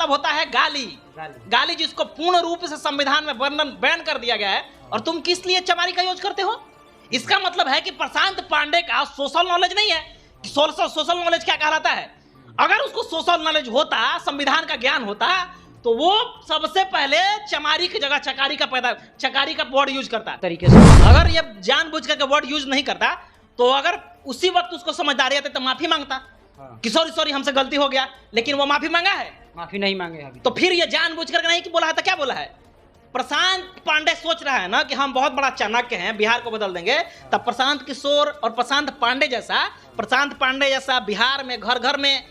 मतलब होता है गाली। गाली जिसको पूर्ण रूप से संविधान में वर्णन बैन कर दिया गया है, और तुम किस लिए चमारी का यूज करते हो? इसका मतलब है कि प्रशांत पांडे का सोशल नॉलेज नहीं है। सोशल नॉलेज क्या कहलाता है? अगर उसको सोशल नॉलेज होता, संविधान का ज्ञान होता, तो वो सबसे पहले चमारी की जगह चकारी का वर्ड यूज करता तरीके से। अगर ये जानबूझ करके वर्ड यूज नहीं करता, तो अगर उसी वक्त उसको समझदारी आती तो माफी मांगता कि सॉरी हमसे गलती हो गया, लेकिन वो माफी मांगा है? माफी नहीं मांगे अभी। तो फिर ये जानबूझ करके नहीं कि बोला है, तो क्या बोला है? प्रशांत पांडे सोच रहा है ना कि हम बहुत बड़ा चाणक्य हैं, बिहार को बदल देंगे। तब प्रशांत किशोर और प्रशांत पांडे जैसा बिहार में घर घर में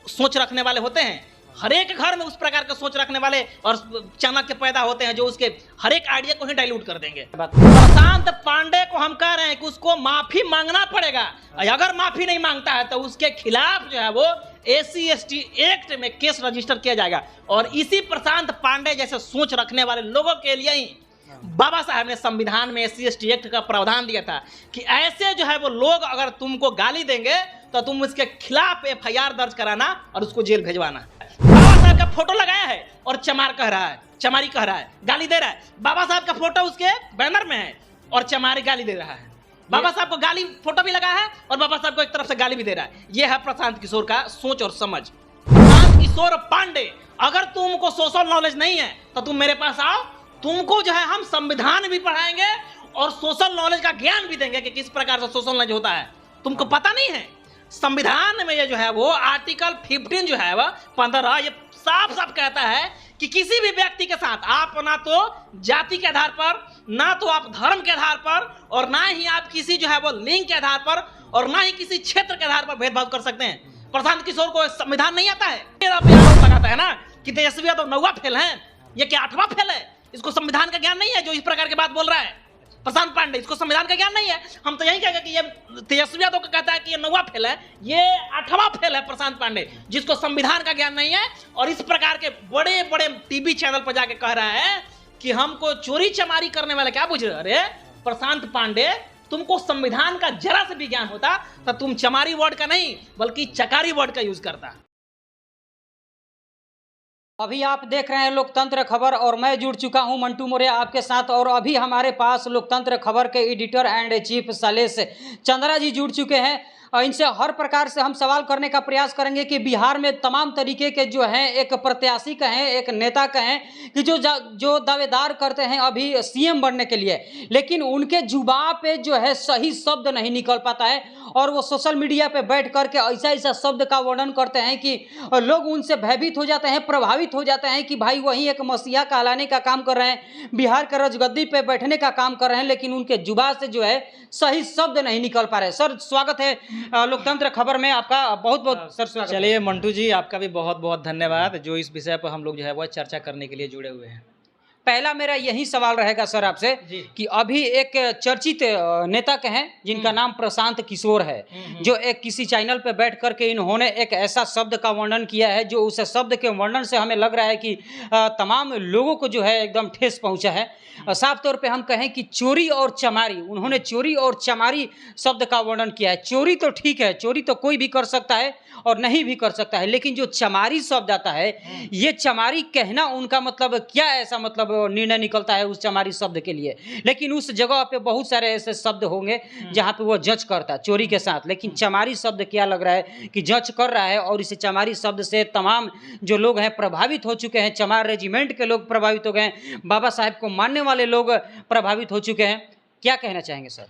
सोच रखने वाले होते हैं। हर एक घर में उस प्रकार का सोच रखने वाले और चाणक्य पैदा होते हैं जो उसके हर एक आइडिया को ही डाइल्यूट कर देंगे। प्रशांत पांडे को हम कह रहे हैं कि उसको माफी मांगना पड़ेगा। अगर माफी नहीं मांगता है तो उसके खिलाफ जो है वो SC/ST एक्ट में केस रजिस्टर किया जाएगा। और इसी प्रशांत पांडे जैसे सोच रखने वाले लोगों के लिए ही बाबा साहब ने संविधान में SC/ST एक्ट का प्रावधान दिया था कि ऐसे जो है वो लोग अगर तुमको गाली देंगे तो तुम उसके खिलाफ FIR दर्ज कराना और उसको जेल भेजवाना। बाबा साहब का फोटो लगाया है और चमारी कह रहा है, गाली दे रहा है। बाबा साहब का फोटो उसके बैनर में है और चमारी गाली दे रहा है। बाबा साहब को गाली फोटो भी लगा है और बाबा साहब को एक तरफ से गाली भी दे रहा है। यह है प्रशांत किशोर का सोच और समझ। प्रशांत किशोर पांडे, अगर तुमको सोशल नॉलेज नहीं है तो तुम मेरे पास आओ, तुमको जो है हम संविधान भी पढ़ाएंगे और सोशल नॉलेज का ज्ञान भी देंगे कि किस प्रकार से सोशल नॉलेज होता है। तुमको पता नहीं है? संविधान में ये जो है वो आर्टिकल 15 जो है वह 15 ये साफ कहता है कि किसी भी व्यक्ति के साथ आप ना तो जाति के आधार पर, ना तो आप धर्म के आधार पर, और ना ही आप किसी जो है वो लिंग के आधार पर, और ना ही किसी क्षेत्र के आधार पर भेदभाव कर सकते हैं। प्रशांत किशोर को संविधान नहीं आता है। लगाता है ना कि तेजस्वी यादव 9वां फेल है, ये क्या 8वां फेल है? इसको संविधान का ज्ञान नहीं है जो इस प्रकार की बात बोल रहा है प्रशांत पांडे। इसको संविधान का ज्ञान नहीं है। हम तो यही कहेंगे कि ये तेजस्वी यादव को कहता है कि ये 9वां फेल है, ये 8वां फेल है प्रशांत पांडे, जिसको संविधान का ज्ञान नहीं है। और इस प्रकार के बड़े बड़े टीवी चैनल पर जाके कह रहा है कि हमको चोरी चमारी करने वाले क्या बुझ रहे? अरे प्रशांत पांडे, तुमको संविधान का जरा से भी ज्ञान होता तो तुम चमारी वर्ड का नहीं बल्कि चकारी वर्ड का यूज करता। अभी आप देख रहे हैं लोकतंत्र खबर और मैं जुड़ चुका हूं मंटू मौर्य आपके साथ। और अभी हमारे पास लोकतंत्र खबर के editor and chief Shailesh Chandra ji जुड़ चुके हैं। इनसे हर प्रकार से हम सवाल करने का प्रयास करेंगे कि बिहार में तमाम तरीके के जो हैं, एक प्रत्याशी कहें, एक नेता कहें, कि जो दावेदार करते हैं अभी CM बनने के लिए, लेकिन उनके जुबान पे जो है सही शब्द नहीं निकल पाता है और वो सोशल मीडिया पे बैठ करके ऐसा शब्द का वर्णन करते हैं कि लोग उनसे भयभीत हो जाते हैं, प्रभावित हो जाते हैं कि भाई वही एक मसीहा कहलाने का काम कर रहे हैं, बिहार के राजगद्दी पे बैठने का काम कर रहे हैं, लेकिन उनके जुबान से जो है सही शब्द नहीं निकल पा रहे। सर स्वागत है लोकतंत्र खबर में आपका, बहुत बहुत सर स्वागत। चलिए मंटू जी, आपका भी बहुत बहुत धन्यवाद जो इस विषय पर हम लोग जो है वह चर्चा करने के लिए जुड़े हुए हैं। पहला मेरा यही सवाल रहेगा सर आपसे कि अभी एक चर्चित नेता के हैं जिनका नाम प्रशांत किशोर है, जो एक किसी चैनल पे बैठ करके इन्होंने एक ऐसा शब्द का वर्णन किया है जो उस शब्द के वर्णन से हमें लग रहा है कि तमाम लोगों को जो है एकदम ठेस पहुंचा है। साफ तौर पे हम कहें कि चोरी और चमारी, उन्होंने चोरी और चमारी शब्द का वर्णन किया है। चोरी तो ठीक है, चोरी तो कोई भी कर सकता है और नहीं भी कर सकता है, लेकिन जो चमारी शब्द आता है, ये चमारी कहना उनका मतलब क्या, ऐसा मतलब निर्णय निकलता है उस चमारी शब्द के लिए। लेकिन उस जगह पे बहुत सारे ऐसे शब्द होंगे जहाँ पे वो जज करता है चोरी के साथ, लेकिन चमारी शब्द क्या लग रहा है कि जज कर रहा है। और इस चमारी शब्द से तमाम जो लोग हैं प्रभावित हो चुके हैं। चमार रेजिमेंट के लोग प्रभावित हो गए हैं, बाबा साहेब को मानने वाले लोग प्रभावित हो चुके हैं। क्या कहना चाहेंगे सर?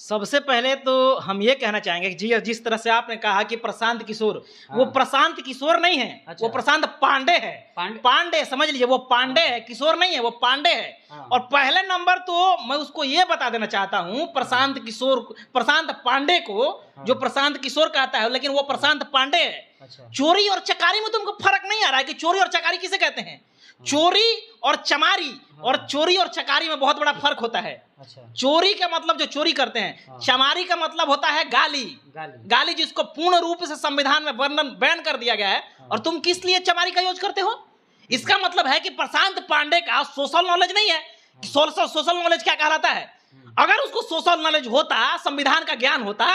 सबसे पहले तो हम ये कहना चाहेंगे कि जी, जिस तरह से आपने कहा कि प्रशांत किशोर, वो प्रशांत किशोर नहीं है। अच्छा। वो प्रशांत पांडे है। पांडे समझ लीजिए, वो पांडे है, किशोर नहीं है, वो पांडे है। और पहले नंबर तो मैं उसको ये बता देना चाहता हूँ, प्रशांत पांडे को जो प्रशांत किशोर कहता है, लेकिन वो प्रशांत पांडे है। अच्छा। चोरी और चकारी में तुमको फर्क नहीं आ रहा है कि चोरी और चकारी किसे कहते हैं? चोरी और चमारी और चोरी और चकारी में बहुत बड़ा फर्क होता है। अच्छा। चोरी का मतलब जो चोरी करते हैं, चमारी का मतलब होता है गाली जिसको पूर्ण रूप से संविधान में वर्णन बैन कर दिया गया है। और तुम किस लिए चमारी का यूज करते हो? इसका मतलब है कि प्रशांत पांडे का सोशल नॉलेज नहीं है। सोशल नॉलेज क्या कहलाता है? अगर उसको सोशल नॉलेज होता, संविधान का ज्ञान होता,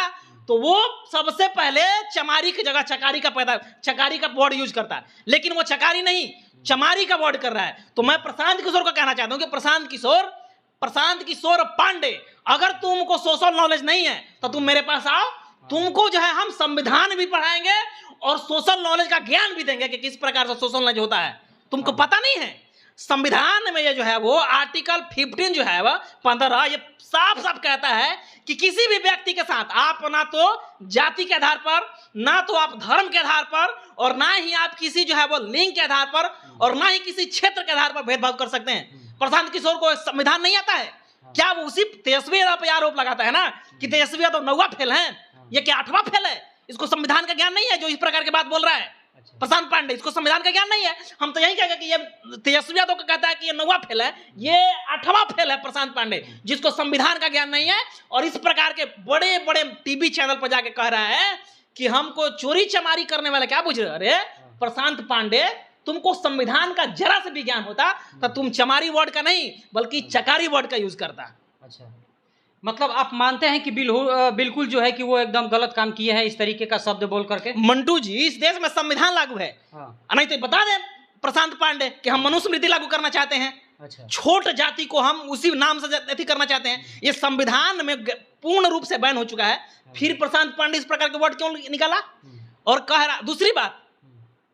तो वो सबसे पहले चमारी की जगह चकारी का वर्ड यूज करता है, लेकिन वो चकारी नहीं चमारी का वर्ड कर रहा है। तो मैं प्रशांत किशोर को कहना चाहता हूं कि प्रशांत किशोर पांडे, अगर तुमको सोशल नॉलेज नहीं है तो तुम मेरे पास आओ, तुमको जो है हम संविधान भी पढ़ाएंगे और सोशल नॉलेज का ज्ञान भी देंगे कि किस प्रकार से सोशल नॉलेज होता है। तुमको पता नहीं है संविधान में ये जो है वो आर्टिकल 15 जो है वह 15 ये साफ साफ कहता है कि किसी भी व्यक्ति के साथ आप ना तो जाति के आधार पर, ना तो आप धर्म के आधार पर, और ना ही आप किसी जो है वो लिंग के आधार पर, और ना ही किसी क्षेत्र के आधार पर भेदभाव कर सकते हैं। प्रशांत किशोर को संविधान नहीं आता है क्या? वो उसी तेजस्वी यादव पे आरोप लगाता है ना कि तेजस्वी यादव 9वां फेल है, ये क्या 8वां फेल है? इसको संविधान का ज्ञान नहीं है जो इस प्रकार की बात बोल रहा है प्रशांत पांडे, इसको संविधान का ज्ञान नहीं है। हम तो यही कहेंगे कि ये तेजस्वी यादव को कहता है कि ये 9वां फेल है, ये 8वां फेल है प्रशांत पांडे, जिसको संविधान का ज्ञान नहीं है, और इस प्रकार के बड़े बड़े टीवी चैनल पर जाके कह रहा है कि हमको चोरी चमारी करने वाले क्या बुझ रहे। अरे प्रशांत पांडे, तुमको संविधान का जरा से भी ज्ञान होता तो तुम चमारी वर्ड का नहीं बल्कि चकारी वर्ड का यूज करता। अच्छा, मतलब आप मानते हैं कि बिल्कुल जो है कि वो एकदम गलत काम किए हैं इस तरीके का शब्द बोल करके? मंटू जी, इस देश में संविधान लागू है। नहीं तो बता दें प्रशांत पांडे कि हम मनुस्मृति लागू करना चाहते हैं। अच्छा। छोट जाति को हम उसी नाम से अति करना चाहते हैं, ये संविधान में पूर्ण रूप से बैन हो चुका है। फिर प्रशांत पांडे इस प्रकार के वर्ड क्यों निकाला? और कह रहा, दूसरी बात,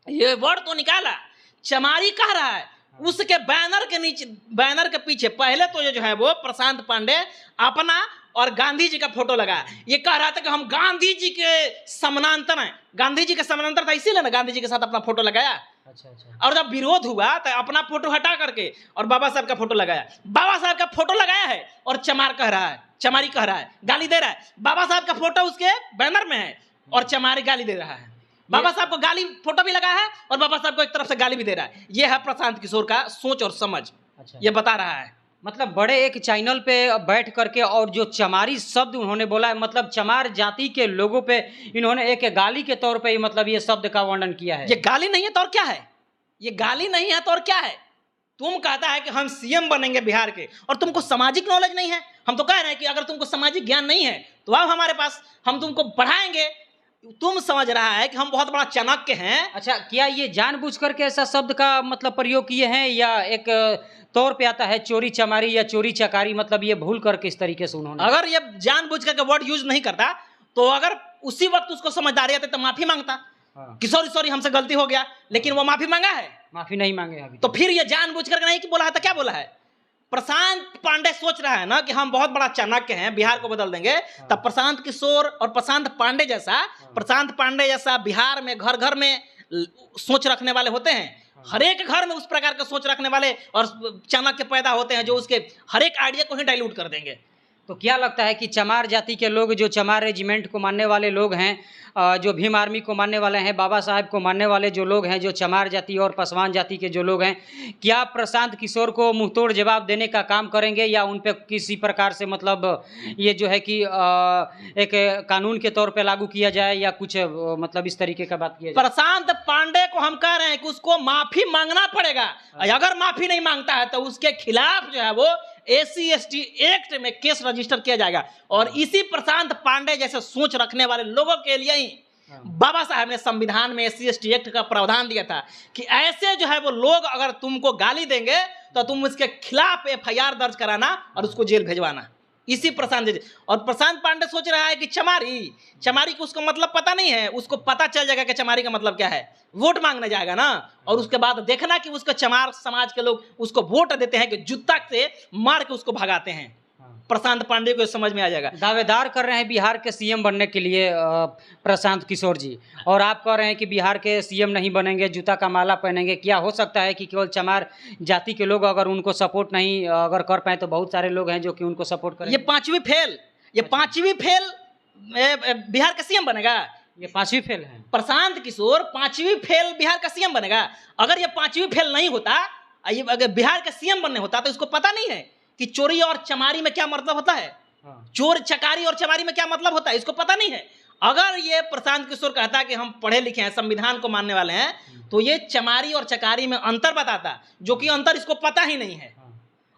ये वर्ड तो निकाला, चमारी कह रहा है, उसके बैनर के नीचे, बैनर के पीछे पहले तो ये जो है वो प्रशांत पांडे अपना और गांधी जी का फोटो लगाया। ये कह रहा था कि हम गांधी जी के समानांतर हैं, गांधी जी के समानांतर था इसीलिए ना गांधी जी के साथ अपना फोटो लगाया। अच्छा। और जब विरोध हुआ तो अपना फोटो हटा करके और बाबा साहब का फोटो लगाया। बाबा साहब का फोटो लगाया है और चमार कह रहा है, चमारी कह रहा है, गाली दे रहा है। बाबा साहब का फोटो उसके बैनर में है और चमारी गाली दे रहा है। बाबा साहब को गाली फोटो भी लगा है और बाबा साहब को एक तरफ से गाली भी दे रहा है। यह है प्रशांत किशोर का सोच और समझ। अच्छा। ये बता रहा है, मतलब बड़े एक चैनल पे बैठ करके और जो चमारी शब्द उन्होंने बोला है, मतलब चमार जाति के लोगों पे इन्होंने एक गाली के तौर पे मतलब ये शब्द का वर्णन किया है। ये गाली नहीं है तो और क्या है? ये गाली नहीं है तो और क्या है? तुम कहता है कि हम सीएम बनेंगे बिहार के और तुमको सामाजिक नॉलेज नहीं है। हम तो कह रहे हैं कि अगर तुमको सामाजिक ज्ञान नहीं है तो आओ हमारे पास, हम तुमको पढ़ाएंगे। तुम समझ रहा है कि हम बहुत बड़ा चाणक्य हैं। अच्छा, क्या ये जानबूझ करके ऐसा शब्द का मतलब प्रयोग किए हैं या एक तौर पे आता है चोरी चमारी या चोरी चकारी, मतलब ये भूल करके इस तरीके से उन्होंने? अगर ये जानबूझ करके वर्ड यूज नहीं करता तो अगर उसी वक्त उसको समझदारी आती तो माफी मांगता। हाँ। कि सॉरी हमसे गलती हो गया, लेकिन वो माफी मांगा है? माफी नहीं मांगे अभी। तो फिर ये जानबूझ करके नहीं कि बोला है तो क्या बोला है? प्रशांत पांडे सोच रहा है ना कि हम बहुत बड़ा चाणक्य हैं, बिहार को बदल देंगे। तब प्रशांत किशोर और प्रशांत पांडे जैसा बिहार में घर घर में सोच रखने वाले होते हैं। हर एक घर में उस प्रकार का सोच रखने वाले और चाणक्य पैदा होते हैं जो उसके हर एक आइडिया को ही डाइल्यूट कर देंगे। तो क्या लगता है कि चमार जाति के लोग, जो चमार रेजिमेंट को मानने वाले लोग हैं, जो भीम आर्मी को मानने वाले हैं, बाबा साहब को मानने वाले जो लोग हैं, जो चमार जाति और पासवान जाति के जो लोग हैं, क्या प्रशांत किशोर को मुंहतोड़ जवाब देने का काम करेंगे या उन पे किसी प्रकार से मतलब ये जो है कि एक कानून के तौर पे लागू किया जाए या कुछ मतलब इस तरीके का बात किया जाए? प्रशांत पांडे को हम कह रहे हैं कि उसको माफी मांगना पड़ेगा। अगर माफी नहीं मांगता है तो उसके खिलाफ जो है वो SC/ST एक्ट में केस रजिस्टर किया जाएगा। और इसी प्रशांत पांडे जैसे सोच रखने वाले लोगों के लिए ही बाबा साहब ने संविधान में SC/ST एक्ट का प्रावधान दिया था कि ऐसे जो है वो लोग अगर तुमको गाली देंगे तो तुम उसके खिलाफ FIR दर्ज कराना और उसको जेल भेजवाना। इसी प्रशांत पांडे सोच रहा है कि चमारी को उसको मतलब पता नहीं है। उसको पता चल जाएगा कि चमारी का मतलब क्या है, वोट मांगने जाएगा ना, और उसके बाद देखना कि उसका चमार समाज के लोग उसको वोट देते हैं कि जूता से मार के उसको भगाते हैं। प्रशांत पांडे को समझ में आ जाएगा। दावेदार कर रहे हैं बिहार के CM बनने के लिए प्रशांत किशोर जी, और आप कह रहे हैं कि बिहार के CM नहीं बनेंगे, जूता का माला पहनेंगे। क्या हो सकता है कि केवल चमार जाति के लोग अगर उनको सपोर्ट नहीं अगर कर पाए तो बहुत सारे लोग हैं जो कि उनको सपोर्ट करें? ये पांचवी फेल बिहार का CM बनेगा। ये 5वीं फेल है। प्रशांत किशोर 5वीं फेल बिहार का CM बनेगा। अगर ये 5वीं फेल नहीं होता, अगर बिहार का CM बनने होता तो इसको पता नहीं है कि चोरी और चमारी में क्या मतलब होता है। चोर चकारी और चमारी में क्या मतलब होता है इसको पता नहीं है। अगर ये प्रशांत किशोर कहता कि हम पढ़े लिखे हैं, संविधान को मानने वाले हैं, तो ये चमारी और चकारी में अंतर बताता, जो कि अंतर इसको पता ही नहीं है।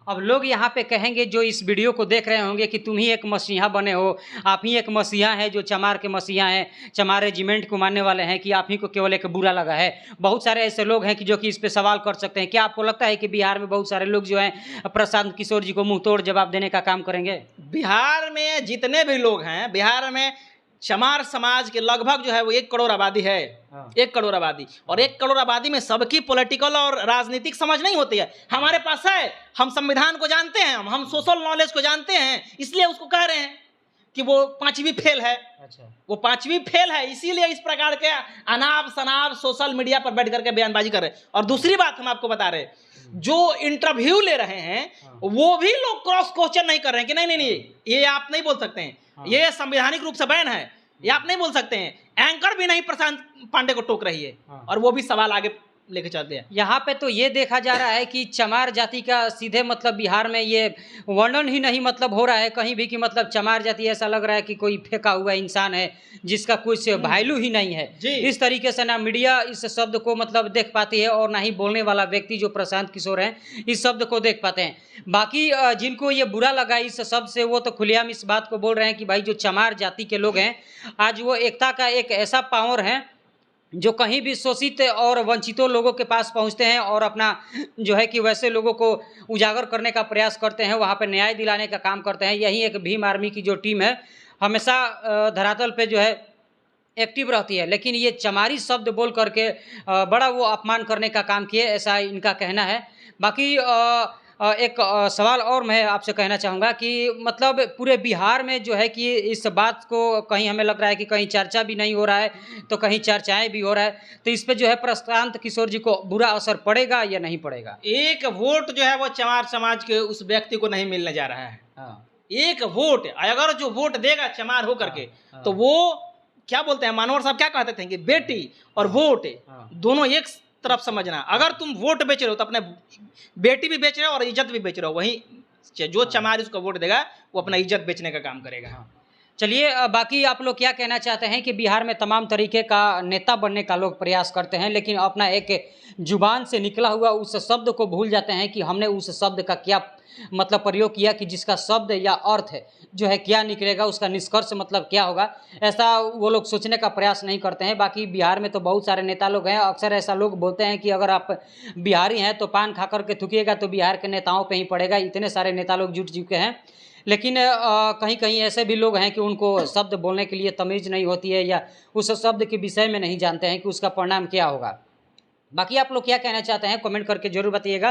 अब लोग यहाँ पे कहेंगे जो इस वीडियो को देख रहे होंगे कि तुम ही एक मसीहा बने हो, आप ही एक मसीहा हैं जो चमार के मसीहा हैं, चमार रेजिमेंट को मानने वाले हैं, कि आप ही को केवल एक बुरा लगा है। बहुत सारे ऐसे लोग हैं कि जो कि इस पे सवाल कर सकते हैं। क्या आपको लगता है कि बिहार में बहुत सारे लोग जो हैं प्रशांत किशोर जी को मुंह तोड़ जवाब देने का काम करेंगे? बिहार में जितने भी लोग हैं, बिहार में चमार समाज के लगभग जो है वो 1 करोड़ आबादी है। 1 करोड़ आबादी, और 1 करोड़ आबादी में सबकी पॉलिटिकल और राजनीतिक समझ नहीं होती है। हमारे पास है, हम संविधान को जानते हैं, हम सोशल नॉलेज को जानते हैं, इसलिए उसको कह रहे हैं कि वो 5वीं फेल है। अच्छा, वो 5वीं फेल है, इसीलिए इस प्रकार के अनाप शनाप सोशल मीडिया पर बैठ करके बयानबाजी कर रहे हैं। और दूसरी बात हम आपको बता रहे हैं, जो इंटरव्यू ले रहे हैं वो भी लोग क्रॉस क्वेश्चन नहीं कर रहे हैं कि नहीं नहीं नहीं, ये आप नहीं बोल सकते हैं, ये संवैधानिक रूप से बैन है, ये आप नहीं बोल सकते हैं। एंकर भी नहीं प्रशांत पांडे को टोक रही है, और वो भी सवाल आगे लेके चलते हैं। यहाँ पे तो ये देखा जा रहा है कि चमार जाति का सीधे मतलब बिहार में ये वर्णन ही नहीं मतलब हो रहा है कहीं भी, कि मतलब चमार जाति ऐसा लग रहा है कि कोई फेंका हुआ इंसान है जिसका कुछ वैल्यू ही नहीं है। इस तरीके से ना मीडिया इस शब्द को मतलब देख पाती है, और ना ही बोलने वाला व्यक्ति जो प्रशांत किशोर हैं इस शब्द को देख पाते हैं। बाकी जिनको ये बुरा लगा इस शब्द से, वो तो खुलेआम इस बात को बोल रहे हैं कि भाई जो चमार जाति के लोग हैं आज वो एकता का एक ऐसा पावर है जो कहीं भी शोषित और वंचितों लोगों के पास पहुंचते हैं और अपना जो है कि वैसे लोगों को उजागर करने का प्रयास करते हैं, वहां पे न्याय दिलाने का काम करते हैं। यही एक भीम आर्मी की जो टीम है हमेशा धरातल पे जो है एक्टिव रहती है। लेकिन ये चमारी शब्द बोल करके बड़ा वो अपमान करने का काम किए, ऐसा इनका कहना है। बाकी एक सवाल और मैं आपसे कहना चाहूँगा कि मतलब पूरे बिहार में जो है कि इस बात को कहीं हमें लग रहा है कि कहीं चर्चा भी नहीं हो रहा है तो कहीं चर्चाएं भी हो रहा है, तो इस पे जो है प्रशांत किशोर जी को बुरा असर पड़ेगा या नहीं पड़ेगा? एक वोट जो है वो चमार समाज के उस व्यक्ति को नहीं मिलने जा रहा है। एक वोट, अगर जो वोट देगा चमार हो करके तो वो क्या बोलते हैं, मानवर साहब क्या कहते थे कि बेटी और वोट दोनों एक तरफ समझना। अगर तुम वोट बेच रहे हो तो अपने बेटी भी बेच रहे हो और इज्जत भी बेच रहे हो। वहीं जो चमार उसको वोट देगा वो अपना इज्जत बेचने का काम करेगा। चलिए, बाकी आप लोग क्या कहना चाहते हैं कि बिहार में तमाम तरीके का नेता बनने का लोग प्रयास करते हैं, लेकिन अपना एक जुबान से निकला हुआ उस शब्द को भूल जाते हैं कि हमने उस शब्द का क्या मतलब प्रयोग किया, कि जिसका शब्द या अर्थ जो है क्या निकलेगा, उसका निष्कर्ष मतलब क्या होगा, ऐसा वो लोग सोचने का प्रयास नहीं करते हैं। बाकी बिहार में तो बहुत सारे नेता लोग हैं, अक्सर ऐसा लोग बोलते हैं कि अगर आप बिहारी हैं तो पान खा करके थूकिएगा तो बिहार के नेताओं पे ही पड़ेगा। इतने सारे नेता लोग जुट चुके हैं, लेकिन कहीं कहीं ऐसे भी लोग हैं कि उनको शब्द बोलने के लिए तमीज़ नहीं होती है, या उस शब्द के विषय में नहीं जानते हैं कि उसका परिणाम क्या होगा। बाकी आप लोग क्या कहना चाहते हैं कमेंट करके जरूर बताइएगा।